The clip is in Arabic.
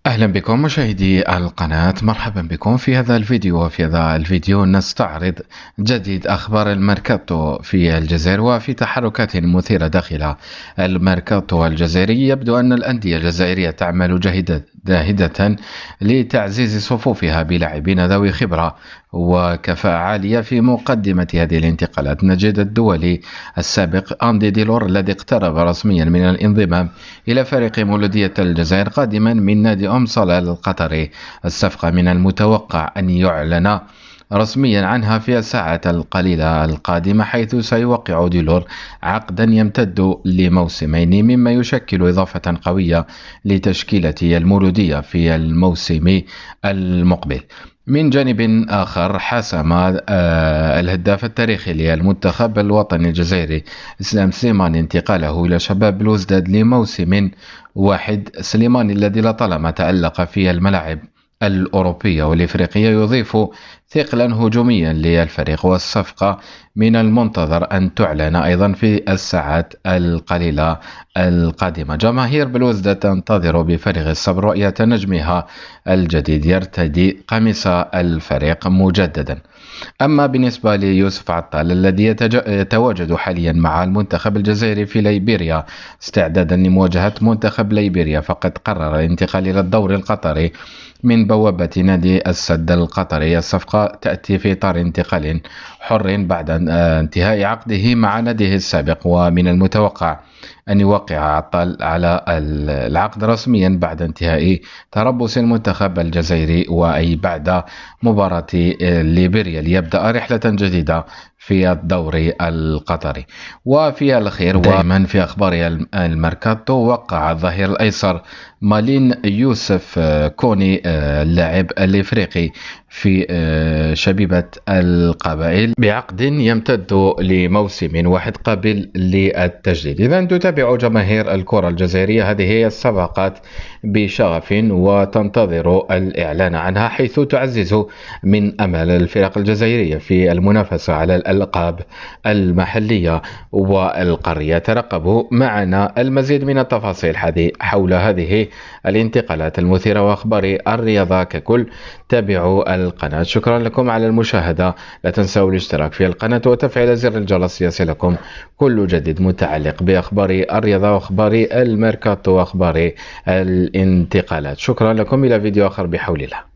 أهلا بكم مشاهدي القناة، مرحبا بكم في هذا الفيديو. وفي هذا الفيديو نستعرض جديد أخبار الميركاتو في الجزائر وفي تحركات مثيرة داخل الميركاتو الجزائري. يبدو أن الأندية الجزائرية تعمل جاهدة لتعزيز صفوفها بلاعبين ذوي خبرة وكفاءة عالية. في مقدمة هذه الانتقالات نجد الدولي السابق أندي ديلور الذي اقترب رسميا من الانضمام إلى فريق مولودية الجزائر قادما من نادي صلال القطري. الصفقة من المتوقع أن يعلن رسميا عنها في الساعات القليلة القادمة، حيث سيوقع ديلور عقدا يمتد لموسمين، مما يشكل إضافة قوية لتشكيلة المولودية في الموسم المقبل. من جانب آخر، حسم الهداف التاريخي للمنتخب الوطني الجزائري إسلام سليماني انتقاله إلى شباب بلوزداد لموسم واحد. سليماني الذي لطالما تألق في الملاعب الأوروبية والإفريقية يضيف ثقلا هجوميا للفريق، والصفقة من المنتظر أن تعلن أيضا في الساعات القليلة القادمة. جماهير بلوزداد تنتظر بفارغ الصبر رؤية نجمها الجديد يرتدي قميص الفريق مجددا. أما بالنسبة ليوسف عطال الذي يتواجد حاليا مع المنتخب الجزائري في ليبيريا استعدادا لمواجهة منتخب ليبيريا، فقد قرر الانتقال إلى الدوري القطري من بوابة نادي السد القطري. الصفقة تأتي في إطار انتقال حر بعد انتهاء عقده مع ناديه السابق، ومن المتوقع أن يوقع عطال على العقد رسميا بعد انتهاء تربص المنتخب الجزائري، وأي بعد مباراة ليبيريا، ليبدأ رحلة جديدة في الدوري القطري. وفي الأخير ودائما في أخبار الميركاتو، وقع الظهير الأيسر مالين يوسف كوني اللاعب الإفريقي في شبيبة القبائل بعقد يمتد لموسم واحد قابل للتجديد. إذا تتابع جماهير الكرة الجزائرية هذه هي الصفقات بشغف وتنتظر الإعلان عنها، حيث تعزز من أمل الفرق الجزائرية في المنافسة على الألقاب المحلية والقارية. ترقبوا معنا المزيد من التفاصيل حول هذه الانتقالات المثيرة وأخبار الرياضة ككل. تابعوا القناة. شكرا لكم على المشاهدة. لا تنسوا الاشتراك في القناة وتفعيل زر الجرس ليصلكم كل جديد متعلق بأخبار الرياضة وأخبار الميركاتو وأخبار الانتقالات. شكرا لكم، إلى فيديو آخر بحول الله.